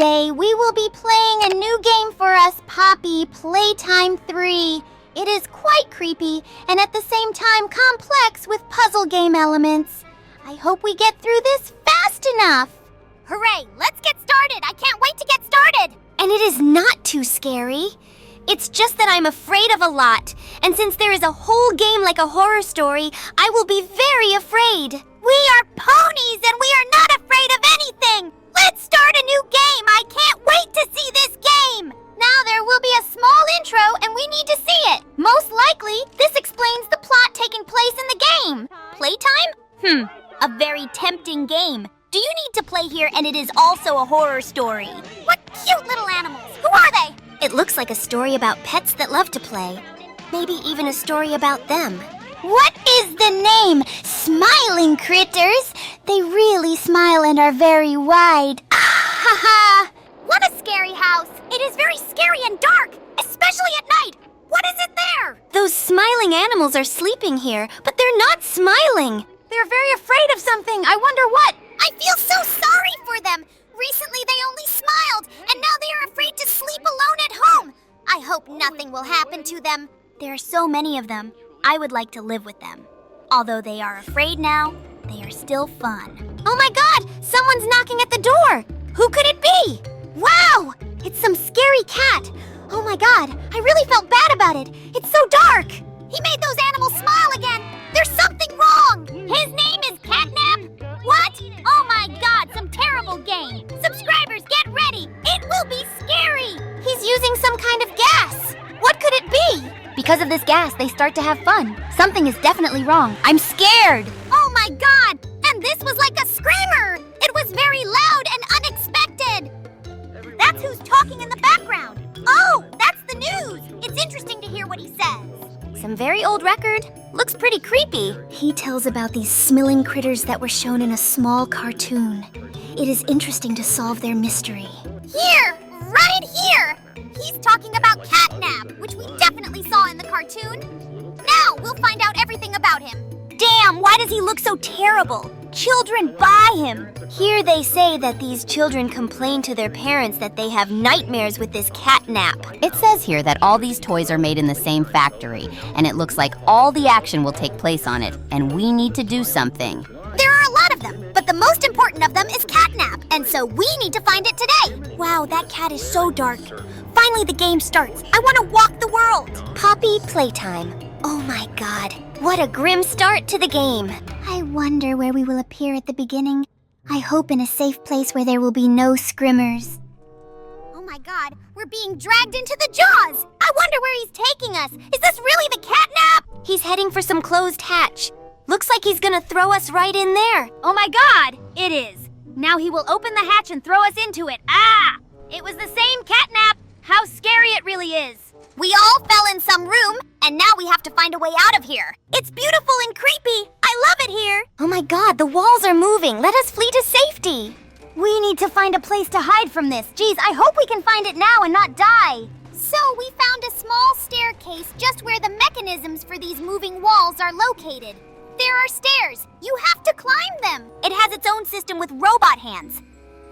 Today, we will be playing a new game for us, Poppy, Playtime 3. It is quite creepy and at the same time complex with puzzle game elements. I hope we get through this fast enough. Hooray! Let's get started! I can't wait to get started! And it is not too scary. It's just that I'm afraid of a lot. And since there is a whole game like a horror story, I will be very afraid. We are ponies and we are not afraid of anything! Let's start a new game! I can't wait to see this game! Now there will be a small intro and we need to see it. Most likely, this explains the plot taking place in the game. Playtime? A very tempting game. Do you need to play here and it is also a horror story? What cute little animals! Who are they? It looks like a story about pets that love to play. Maybe even a story about them. What is the name? Smiling critters? They really smile and are very wide. Ha ha! What a scary house! It is very scary and dark, especially at night. What is it there? Those smiling animals are sleeping here, but they're not smiling. They're very afraid of something. I wonder what. I feel so sorry for them. Recently they only smiled, and now they are afraid to sleep alone at home. I hope nothing will happen to them. There are so many of them. I would like to live with them. Although they are afraid now, they are still fun. Oh my God! Someone's knocking at the door! Who could it be? Wow! It's some scary cat. Oh my God, I really felt bad about it. It's so dark. He made those animals smile again. There's something wrong. His name is Catnap. What? Oh my God, some terrible game. Subscribers, get ready. It will be scary. He's using some kind of gas. What could it be? Because of this gas, they start to have fun. Something is definitely wrong. I'm scared. Oh my God! And this was like a screamer! It was very loud and unexpected! That's who's talking in the background! Oh, that's the news! It's interesting to hear what he says. Some very old record. Looks pretty creepy. He tells about these smiling critters that were shown in a small cartoon. It is interesting to solve their mystery. Here! Right here! He's talking about Catnap, which we definitely saw in the cartoon. Now we'll find out everything about him. Damn, why does he look so terrible? Children buy him. Here they say that these children complain to their parents that they have nightmares with this catnap. It says here that all these toys are made in the same factory, and it looks like all the action will take place on it, and we need to do something. There are a lot of them, but the most important of them is Catnap, and so we need to find it today. Wow, that cat is so dark. Finally the game starts. I want to walk the world. Poppy Playtime. Oh my God, what a grim start to the game. I wonder where we will appear at the beginning. I hope in a safe place where there will be no scrimmers. Oh my God, we're being dragged into the jaws. I wonder where he's taking us. Is this really the Catnap? He's heading for some closed hatch. Looks like he's gonna throw us right in there. Oh my God, it is. Now he will open the hatch and throw us into it. Ah! It was the same Catnap. How scary it really is. We all fell in some room, and now we have to find a way out of here. It's beautiful and creepy. I love it here. Oh my God, the walls are moving. Let us flee to safety. We need to find a place to hide from this. Geez, I hope we can find it now and not die. So we found a small staircase just where the mechanisms for these moving walls are located. There are stairs. You have to climb them. It has its own system with robot hands.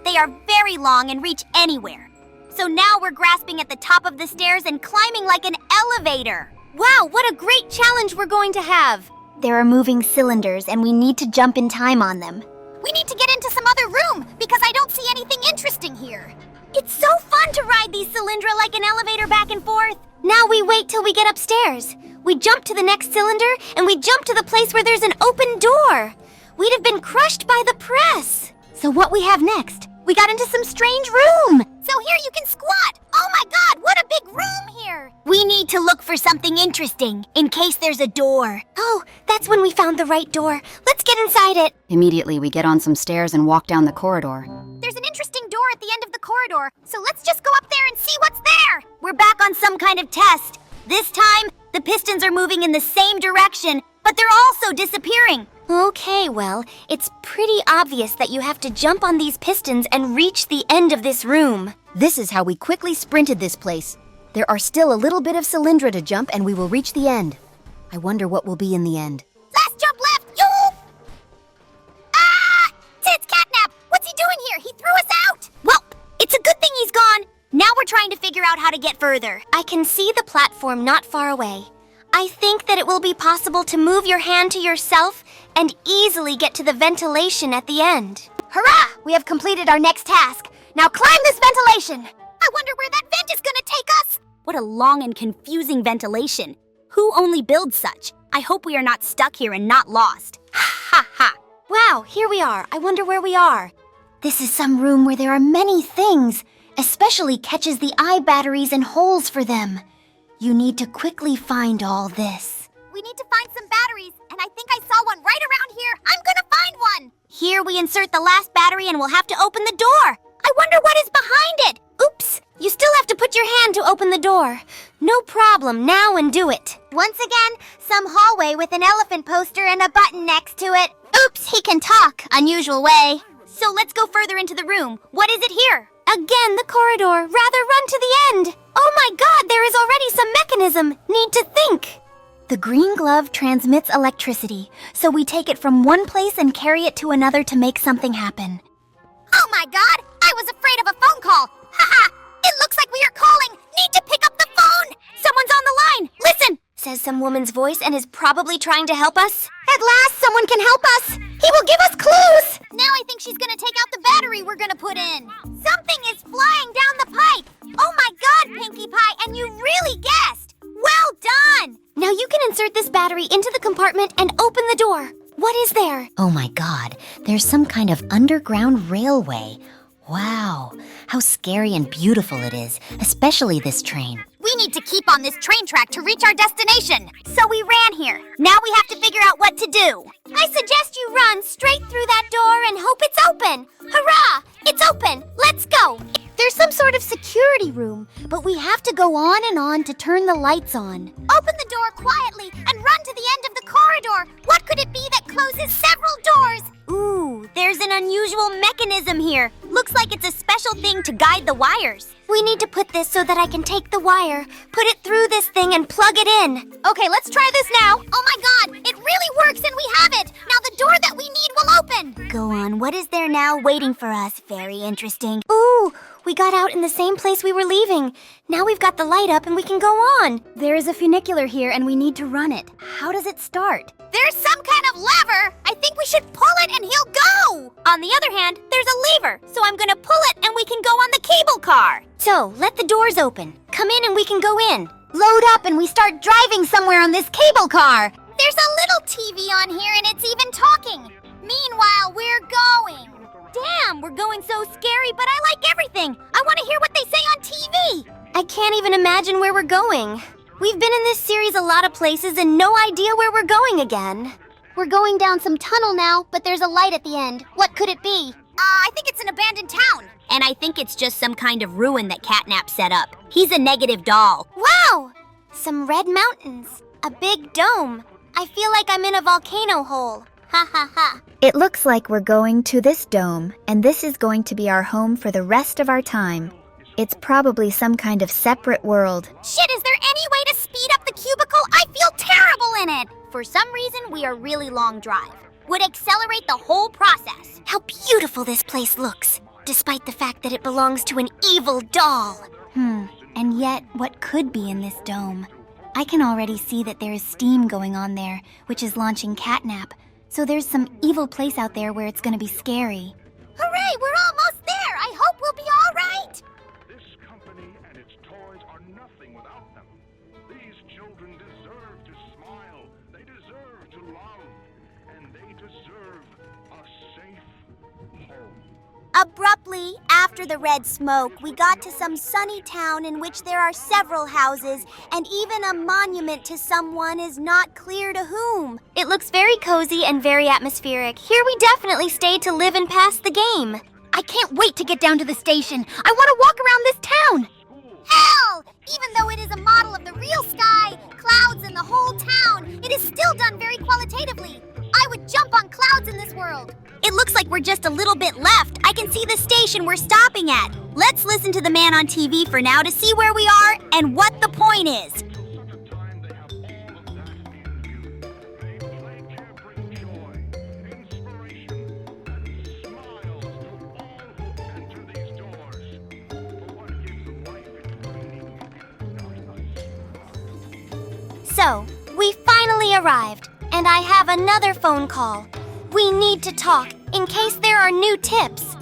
They are very long and reach anywhere. So now we're grasping at the top of the stairs and climbing like an elevator. Wow, what a great challenge we're going to have. There are moving cylinders and we need to jump in time on them. We need to get into some other room because I don't see anything interesting here. It's so fun to ride these cylindra like an elevator back and forth. Now we wait till we get upstairs. We jump to the next cylinder and we jump to the place where there's an open door. We'd have been crushed by the press. So what we have next? We got into some strange room. So here you can squat. Oh my God, what a big room here. We need to look for something interesting in case there's a door. Oh, that's when we found the right door. Let's get inside it. Immediately, we get on some stairs and walk down the corridor. There's an interesting door at the end of the corridor, so let's just go up there and see what's there. We're back on some kind of test. This time, the pistons are moving in the same direction, but they're also disappearing. Okay, well, it's pretty obvious that you have to jump on these pistons and reach the end of this room. This is how we quickly sprinted this place. There are still a little bit of cylindra to jump and we will reach the end. I wonder what will be in the end. Last jump left, you! Ah! It's Catnap! What's he doing here? He threw us out! Well, it's a good thing out how to get further. I can see the platform not far away. I think that it will be possible to move your hand to yourself and easily get to the ventilation at the end. Hurrah! We have completed our next task. Now climb this ventilation! I wonder where that vent is gonna take us! What a long and confusing ventilation. Who only builds such? I hope we are not stuck here and not lost. Ha ha! Wow, here we are. I wonder where we are. This is some room where there are many things, especially catches the eye batteries and holes for them. You need to quickly find all this. We need to find some batteries, and I think I saw one right around here. I'm gonna find one! Here we insert the last battery and we'll have to open the door. I wonder what is behind it. Oops! You still have to put your hand to open the door. No problem, now and do it. Once again, some hallway with an elephant poster and a button next to it. Oops, he can talk. Unusual way. So let's go further into the room. What is it here? Again, the corridor. Rather run to the end. Oh my god, there is already some mechanism. Need to think. The green glove transmits electricity, so we take it from one place and carry it to another to make something happen. Oh my god, I was afraid of a phone call. Haha, it looks like we are calling. Need to pick up the phone. Someone's on the line. Listen, says some woman's voice and is probably trying to help us. At last, someone can help us. He will give us clues. Now I think she's gonna take out the battery we're gonna put in. Something is flying down the pipe. Oh my god, Pinkie Pie, and you really guessed. Well done. Now you can insert this battery into the compartment and open the door. What is there? Oh my god, there's some kind of underground railway. Wow, how scary and beautiful it is, especially this train. We need to keep on this train track to reach our destination. So we ran here. Now we have to figure out what to do. I suggest you run straight through that door and hope it's open. Hurrah! It's open. Let's go. There's some sort of security room, but we have to go on and on to turn the lights on. Open the door quietly and run to the end of the corridor. What could it be that closes several doors? Ooh, there's an unusual mechanism here. Looks like it's a special thing to guide the wires. We need to put this so that I can take the wire, put it through this thing and plug it in. Okay, let's try this now. Oh my god, it really works and we have it. Now the door that we need will open. Go on, what is there now waiting for us? Very interesting. Ooh, we got out in the same place we were leaving. Now we've got the light up and we can go on. There is a funicular here and we need to run it. How does it start? There's some kind of lever. I think we should pull it and he'll go. On the other hand, there's a lever, so I'm gonna pull it and we can go on the cable car. So, let the doors open. Come in and we can go in. Load up and we start driving somewhere on this cable car. There's a little TV on here and it's even talking. Meanwhile, we're going. Damn, we're going so scary, but I like everything. I want to hear what they say on TV. I can't even imagine where we're going. We've been in this series a lot of places and no idea where we're going again. We're going down some tunnel now, but there's a light at the end. What could it be? I think it's an abandoned town. And I think it's just some kind of ruin that Catnap set up. He's a negative doll. Wow! Some red mountains. A big dome. I feel like I'm in a volcano hole. Ha ha ha. It looks like we're going to this dome, and this is going to be our home for the rest of our time. It's probably some kind of separate world. Shit, is there any way to speed up the cubicle? I feel terrible in it. For some reason, we are really long drive. Would accelerate the whole process. How beautiful this place looks, despite the fact that it belongs to an evil doll. And yet, what could be in this dome? I can already see that there is steam going on there, which is launching Catnap. So there's some evil place out there where it's gonna be scary. Hooray, we're almost there! I hope we'll be all right! This company and its toys are nothing without them. These children deserve to smile, they deserve to love, and they deserve a safe home. Abruptly, after the red smoke, we got to some sunny town in which there are several houses, and even a monument to someone is not clear to whom. It looks very cozy and very atmospheric. Here we definitely stayed to live and pass the game. I can't wait to get down to the station. I want to walk around this town. Hell! Even though it is a model of the real sky, clouds, and the whole town, it is still done very qualitatively. I would jump on clouds in this world. It looks like we're just a little bit left. I can see the station we're stopping at. Let's listen to the man on TV for now to see where we are and what the point is. So, we finally arrived, and I have another phone call. We need to talk in case there are new tips.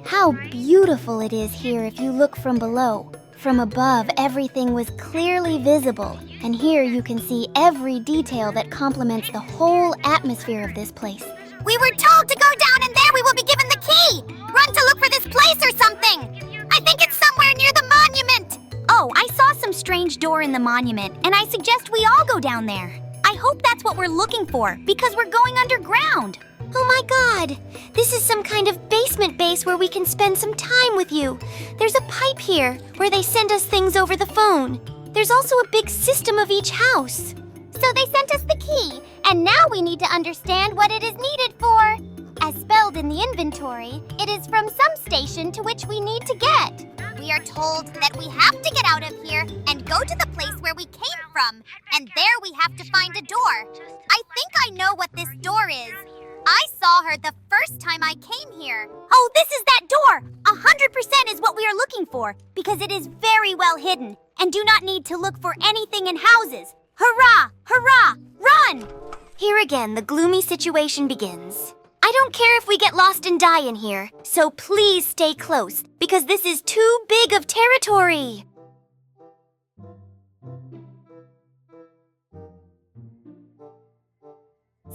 How beautiful it is here if you look from below. From above, everything was clearly visible, and here you can see every detail that complements the whole atmosphere of this place. We were told to go down and there we will be given the key! Run to look for this place or something! I think it's somewhere near the monument! Oh, I saw some strange door in the monument, and I suggest we all go down there. I hope that's what we're looking for, because we're going underground. Oh my god! This is some kind of basement base where we can spend some time with you. There's a pipe here where they send us things over the phone. There's also a big system of each house. So they sent us the key, and now we need to understand what it is needed for. As spelled in the inventory, it is from some station to which we need to get. We are told that we have to get out of here and go to the place where we came from, and there we have to find a door. I think I know what this door is. I saw her the first time I came here. Oh, this is that door! 100% is what we are looking for, because it is very well hidden, and do not need to look for anything in houses. Hurrah! Hurrah! Run! Here again, the gloomy situation begins. I don't care if we get lost and die in here, so please stay close, because this is too big of territory.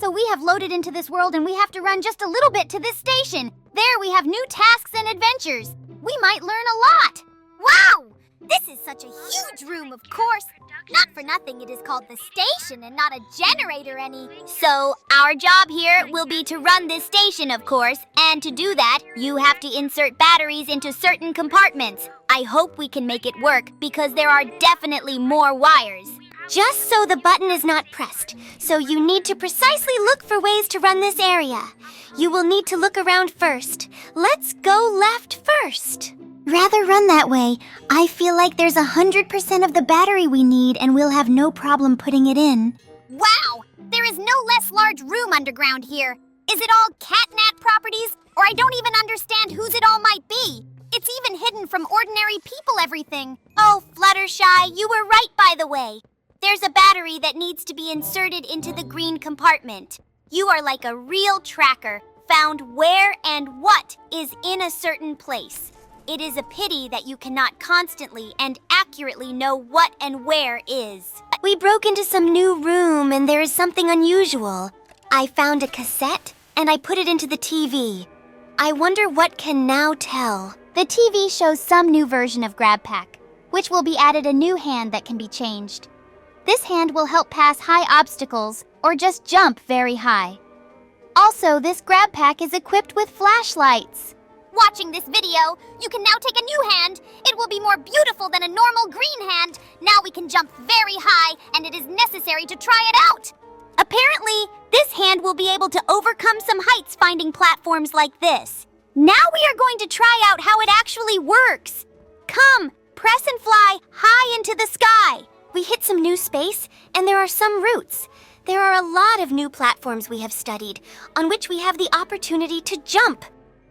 So we have loaded into this world and we have to run just a little bit to this station. There we have new tasks and adventures. We might learn a lot. Wow! This is such a huge room, of course. Not for nothing it is called the station and not a generator any. So, our job here will be to run this station, of course, and to do that, you have to insert batteries into certain compartments. I hope we can make it work, because there are definitely more wires. Just so the button is not pressed, so you need to precisely look for ways to run this area. You will need to look around first. Let's go left first. Rather run that way. I feel like there's 100% of the battery we need and we'll have no problem putting it in. Wow! There is no less large room underground here. Is it all catnap properties? Or I don't even understand whose it all might be. It's even hidden from ordinary people, everything. Oh, Fluttershy, you were right, by the way. There's a battery that needs to be inserted into the green compartment. You are like a real tracker, found where and what is in a certain place. It is a pity that you cannot constantly and accurately know what and where is. We broke into some new room and there is something unusual. I found a cassette and I put it into the TV. I wonder what can now tell. The TV shows some new version of Grab Pack, which will be added a new hand that can be changed. This hand will help pass high obstacles or just jump very high. Also, this Grab Pack is equipped with flashlights. Watching this video, you can now take a new hand. It will be more beautiful than a normal green hand. Now we can jump very high, and it is necessary to try it out. Apparently, this hand will be able to overcome some heights finding platforms like this. Now we are going to try out how it actually works. Come, press and fly high into the sky. We hit some new space, and there are some routes. There are a lot of new platforms we have studied, on which we have the opportunity to jump.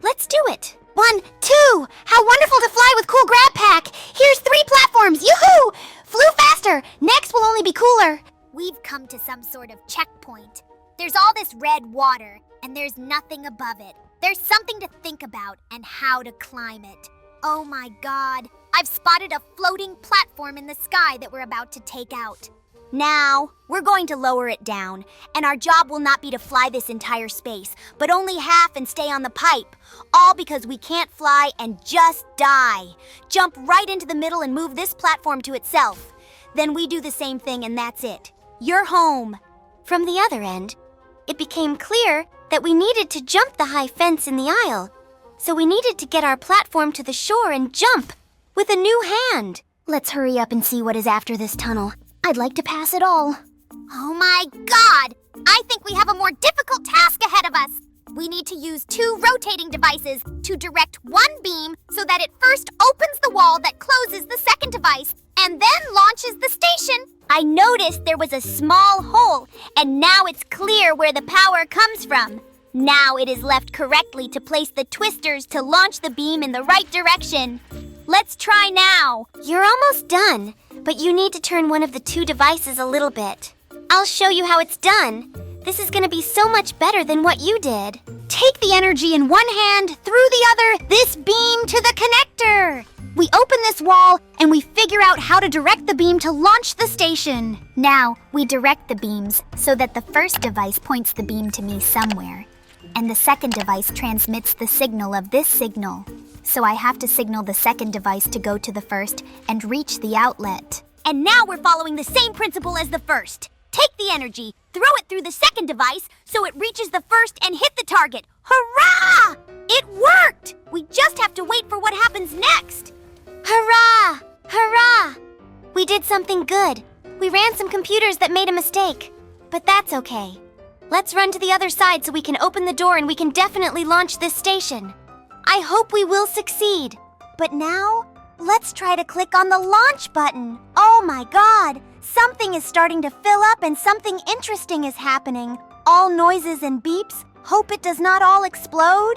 Let's do it. 1, 2! How wonderful to fly with cool Grab Pack! Here's 3 platforms! Yoo-hoo! Flew faster! Next will only be cooler! We've come to some sort of checkpoint. There's all this red water, and there's nothing above it. There's something to think about and how to climb it. Oh my god! I've spotted a floating platform in the sky that we're about to take out. Now, we're going to lower it down, and our job will not be to fly this entire space, but only half and stay on the pipe, all because we can't fly and just die. Jump right into the middle and move this platform to itself. Then we do the same thing and that's it. You're home. From the other end, it became clear that we needed to jump the high fence in the aisle. So we needed to get our platform to the shore and jump with a new hand. Let's hurry up and see what is after this tunnel. I'd like to pass it all. Oh my god! I think we have a more difficult task ahead of us. We need to use 2 rotating devices to direct one beam so that it first opens the wall that closes the second device and then launches the station. I noticed there was a small hole, and now it's clear where the power comes from. Now it is left correctly to place the twisters to launch the beam in the right direction. Let's try now. You're almost done, but you need to turn one of the two devices a little bit. I'll show you how it's done. This is gonna be so much better than what you did. Take the energy in one hand, through the other, this beam to the connector. We open this wall and we figure out how to direct the beam to launch the station. Now, we direct the beams so that the first device points the beam to me somewhere, and the second device transmits the signal of this signal. So I have to signal the second device to go to the first and reach the outlet. And now we're following the same principle as the first. Take the energy, throw it through the second device so it reaches the first and hit the target. Hurrah! It worked! We just have to wait for what happens next. Hurrah! Hurrah! We did something good. We ran some computers that made a mistake. But that's okay. Let's run to the other side so we can open the door and we can definitely launch this station. I hope we will succeed. But now, let's try to click on the launch button. Oh my god! Something is starting to fill up and something interesting is happening. All noises and beeps. Hope it does not all explode.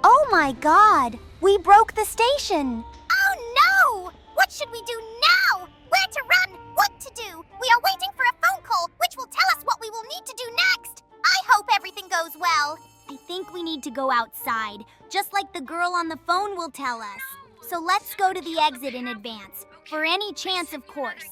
Oh my god! We broke the station. Oh no! What should we do now? Where to run? What to do? We are waiting for a phone call, which will tell us what we will need to do next. I hope everything goes well. I think we need to go outside, just like the girl on the phone will tell us. So let's go to the exit in advance, for any chance, of course.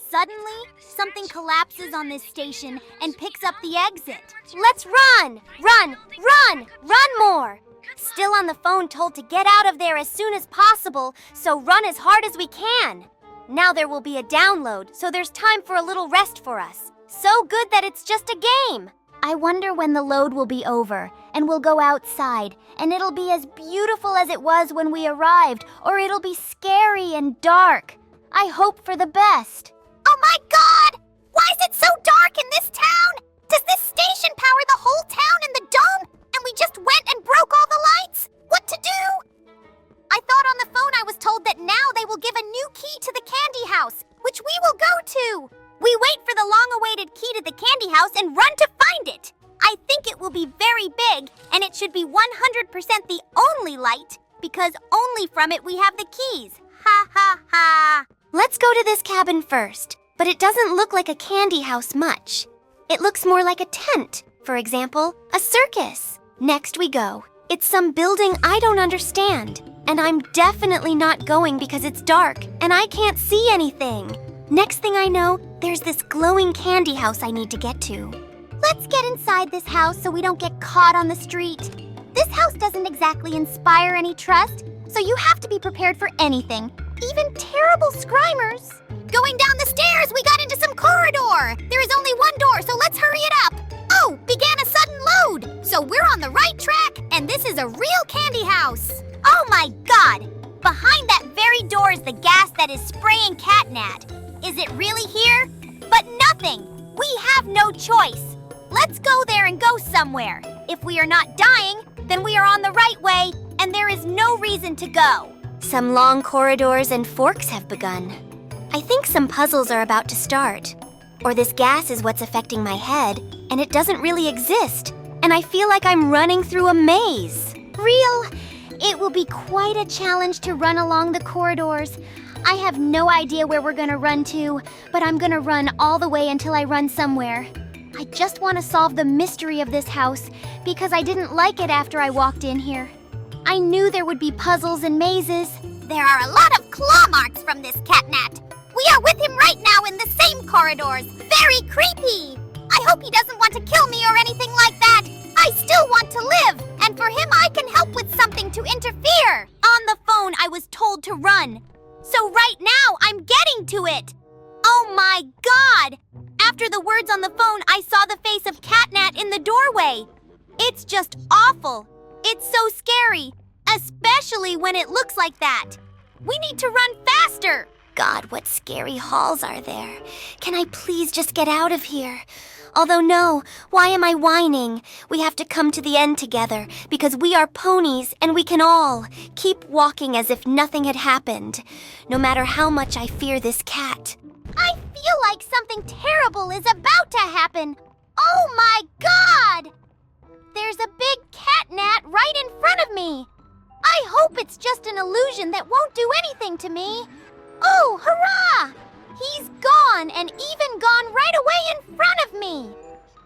Suddenly, something collapses on this station and picks up the exit. Let's run! Run! Run! Run more! Still on the phone told to get out of there as soon as possible, so run as hard as we can. Now there will be a download, so there's time for a little rest for us. So good that it's just a game. I wonder when the load will be over, and we'll go outside, and it'll be as beautiful as it was when we arrived, or it'll be scary and dark. I hope for the best. Oh my god! Why is it so dark in this town? Does this station power the whole town and the dome? And we just went and broke all the lights? What to do? I thought on the phone I was told that now they will give a new key to the candy house, which we will go to. We wait for the long-awaited key to the candy house and run to find it. I think it will be very big, and it should be 100% the only light, because only from it we have the keys. Ha ha ha. Let's go to this cabin first, but it doesn't look like a candy house much. It looks more like a tent, for example, a circus. Next we go. It's some building I don't understand, and I'm definitely not going because it's dark and I can't see anything. Next thing I know, there's this glowing candy house I need to get to. Let's get inside this house so we don't get caught on the street. This house doesn't exactly inspire any trust, so you have to be prepared for anything, even terrible scrimers. Going down the stairs, we got into some corridor. There is only one door, so let's hurry it up. Oh, began a sudden load. So we're on the right track, and this is a real candy house. Oh my god! Behind that very door is the gas that is spraying catnat. Is it really here? But nothing. We have no choice. Let's go there and go somewhere. If we are not dying, then we are on the right way, and there is no reason to go. Some long corridors and forks have begun. I think some puzzles are about to start. Or this gas is what's affecting my head, and it doesn't really exist. And I feel like I'm running through a maze. It will be quite a challenge to run along the corridors. I have no idea where we're gonna run to, but I'm gonna run all the way until I run somewhere. I just want to solve the mystery of this house because I didn't like it after I walked in here. I knew there would be puzzles and mazes. There are a lot of claw marks from this catnat. We are with him right now in the same corridors. Very creepy. I hope he doesn't want to kill me or anything like that. I still want to live, and for him I can help with something to interfere. On the phone, I was told to run. So right now, I'm getting to it. Oh my god! After the words on the phone, I saw the face of Catnat in the doorway. It's just awful. It's so scary, especially when it looks like that. We need to run faster. God, what scary halls are there? Can I please just get out of here? Although no, why am I whining? We have to come to the end together because we are ponies and we can all keep walking as if nothing had happened, no matter how much I fear this cat. I feel like something terrible is about to happen. Oh my god! There's a big catnat right in front of me. I hope it's just an illusion that won't do anything to me. Oh, hurrah! He's gone, and even gone right away in front of me.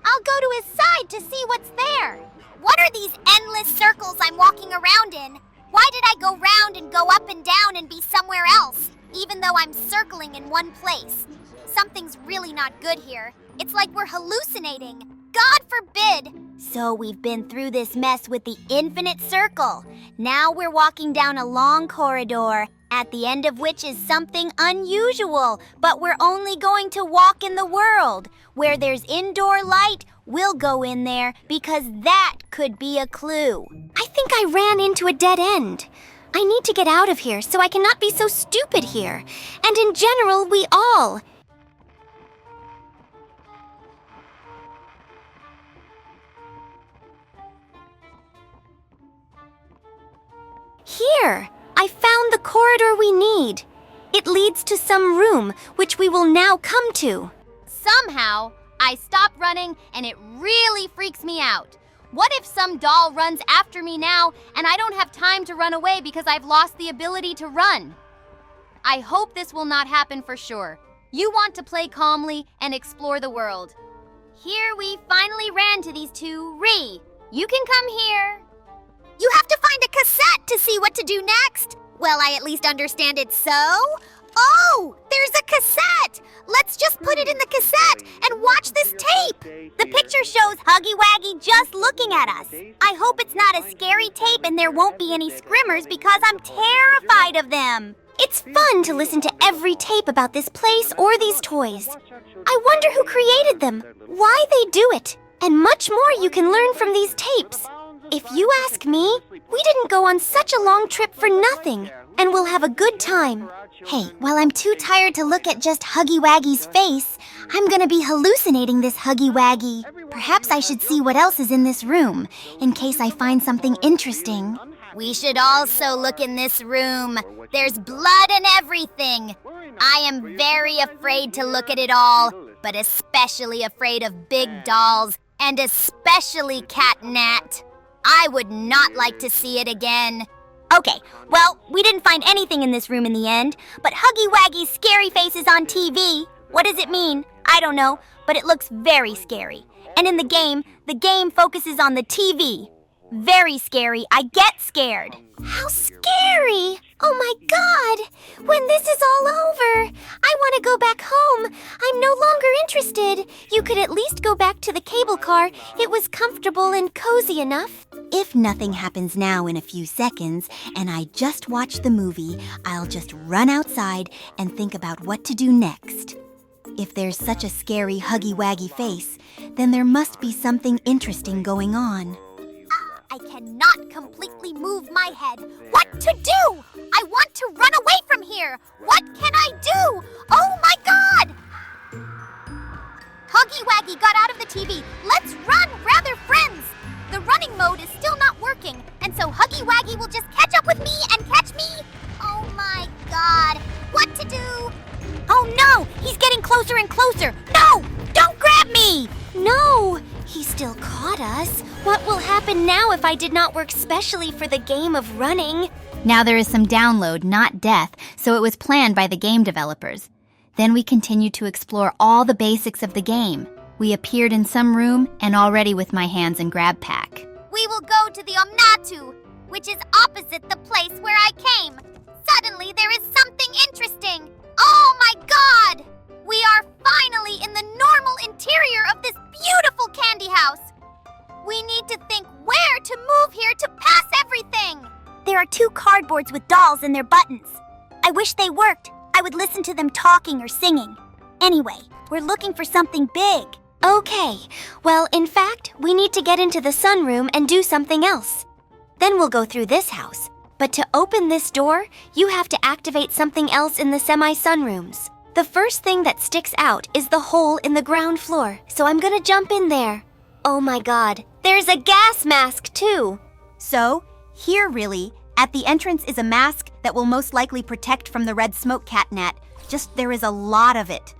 I'll go to his side to see what's there. What are these endless circles I'm walking around in? Why did I go round and go up and down and be somewhere else, even though I'm circling in one place? Something's really not good here. It's like we're hallucinating. God forbid! So we've been through this mess with the infinite circle. Now we're walking down a long corridor, at the end of which is something unusual, but we're only going to walk in the world. Where there's indoor light, we'll go in there because that could be a clue. I think I ran into a dead end. I need to get out of here so I cannot be so stupid here. And in general, we all. Here! I found the corridor we need. It leads to some room, which we will now come to. Somehow, I stop running and it really freaks me out. What if some doll runs after me now and I don't have time to run away because I've lost the ability to run? I hope this will not happen for sure. You want to play calmly and explore the world. Here we finally ran to these two. Ree, you can come here. You have to find a cassette to see what to do next. Well, I at least understand it so. Oh, there's a cassette. Let's just put it in the cassette and watch this tape. The picture shows Huggy Wuggy just looking at us. I hope it's not a scary tape and there won't be any screamers because I'm terrified of them. It's fun to listen to every tape about this place or these toys. I wonder who created them, why they do it, and much more you can learn from these tapes. If you ask me, we didn't go on such a long trip for nothing, and we'll have a good time. Hey, while I'm too tired to look at just Huggy Wuggy's face, I'm gonna be hallucinating this Huggy Wuggy. Perhaps I should see what else is in this room, in case I find something interesting. We should also look in this room. There's blood and everything. I am very afraid to look at it all, but especially afraid of big dolls, and especially Catnat. I would not like to see it again. Okay, well, we didn't find anything in this room in the end, but Huggy Wuggy's scary face is on TV. What does it mean? I don't know, but it looks very scary. And in the game focuses on the TV. Very scary. I get scared. How scary! Oh my God! When this is all over, I want to go back home. I'm no longer interested. You could at least go back to the cable car. It was comfortable and cozy enough. If nothing happens now in a few seconds, and I just watch the movie, I'll just run outside and think about what to do next. If there's such a scary Huggy Wuggy face, then there must be something interesting going on. I cannot completely move my head. What to do? I want to run away from here. What can I do? Oh my God! Huggy Wuggy got out of the TV. Let's run, rather friends. The running mode is still not working, and so Huggy Wuggy will just catch up with me and catch me. Oh my God! What to do? Oh no! He's getting closer and closer! No! Don't grab me! No! He still caught us. What will happen now if I did not work specially for the game of running? Now there is some download, not death, so it was planned by the game developers. Then we continued to explore all the basics of the game. We appeared in some room and already with my hands in grab pack. We will go to the Omnatu, which is opposite the place where I came. Suddenly there is something interesting. Oh my God! We are finally in the normal interior of this beautiful candy house. We need to think where to move here to pass everything. There are 2 cardboards with dolls and their buttons. I wish they worked. I would listen to them talking or singing. Anyway, we're looking for something big. Okay, well, in fact, we need to get into the sunroom and do something else. Then we'll go through this house. But to open this door, you have to activate something else in the semi-sunrooms. The first thing that sticks out is the hole in the ground floor, so I'm gonna jump in there. Oh my God, there's a gas mask too! So, here really, at the entrance is a mask that will most likely protect from the red smoke catnat, just there is a lot of it.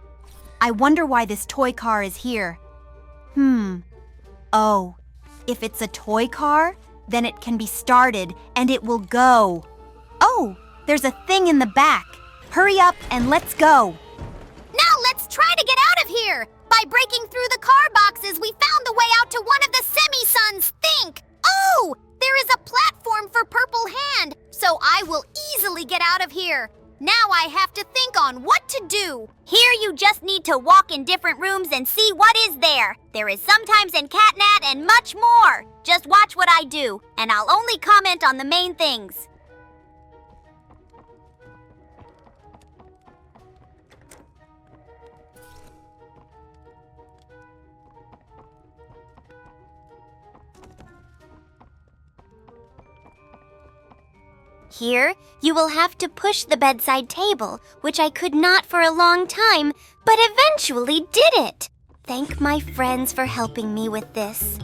I wonder why this toy car is here. Oh, if it's a toy car, then it can be started and it will go. Oh, there's a thing in the back. Hurry up and let's go. here. By breaking through the car boxes, we found the way out to one of the semi-suns. Think! Oh! There is a platform for Purple Hand, so I will easily get out of here. Now I have to think on what to do. Here you just need to walk in different rooms and see what is there. There is sometimes in Catnat and much more. Just watch what I do, and I'll only comment on the main things. Here, you will have to push the bedside table, which I could not for a long time, but eventually did it. Thank my friends for helping me with this.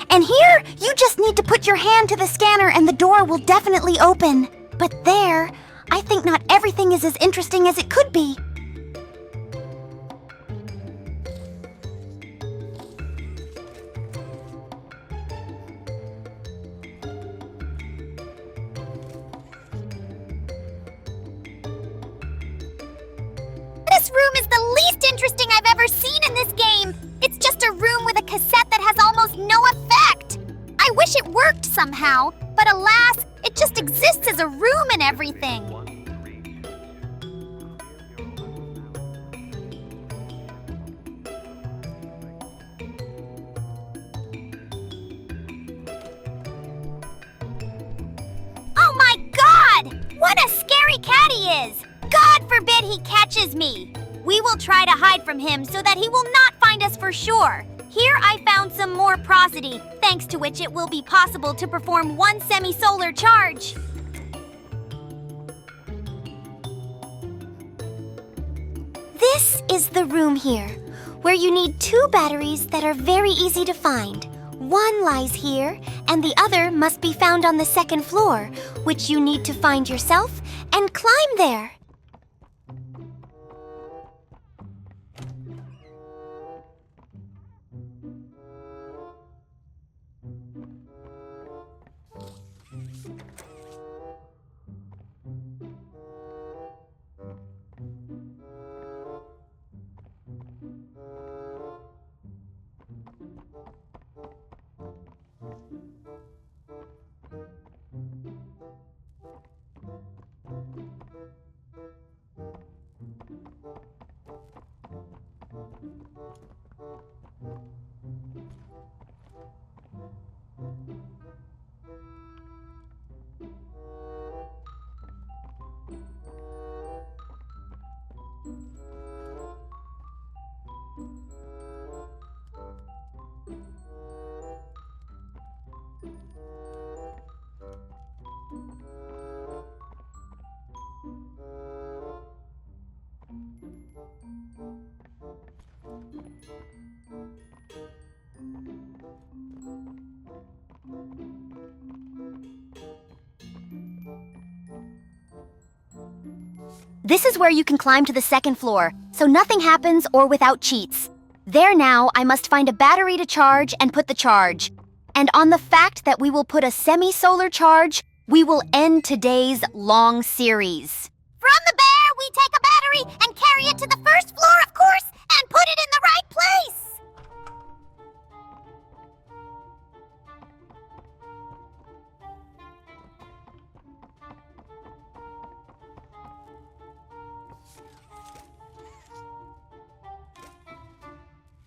And here, you just need to put your hand to the scanner and the door will definitely open. But there, I think not everything is as interesting as it could be. This room is the least interesting I've ever seen in this game. It's just a room with a cassette that has almost no effect. I wish it worked somehow, but alas, it just exists as a room and everything. Oh my God! What a scary cat he is! God forbid he catches me! We will try to hide from him so that he will not find us for sure. Here I found some more prosody, thanks to which it will be possible to perform one semi-solar charge. This is the room here, where you need 2 batteries that are very easy to find. One lies here, and the other must be found on the 2nd floor, which you need to find yourself and climb there. This is where you can climb to the 2nd floor, so nothing happens or without cheats. There now, I must find a battery to charge and put the charge. And on the fact that we will put a semi-solar charge, we will end today's long series. From the bear, we take a battery and carry it to the 1st floor, of course, and put it in the right place.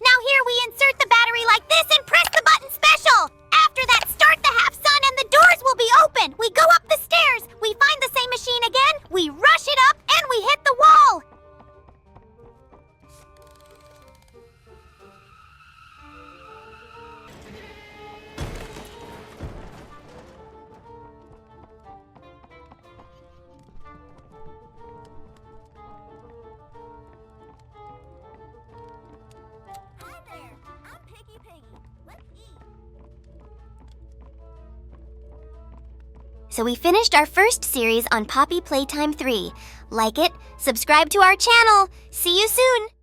Now here we insert the battery like this and press the button special. After that, start the half sun and the doors will be open. We go up the stairs, we find the same machine again, we rush it up, and we hit the wall. Hi there, I'm Piggy. Let's eat. So we finished our first series on Poppy Playtime 3. Like it, subscribe to our channel. See you soon!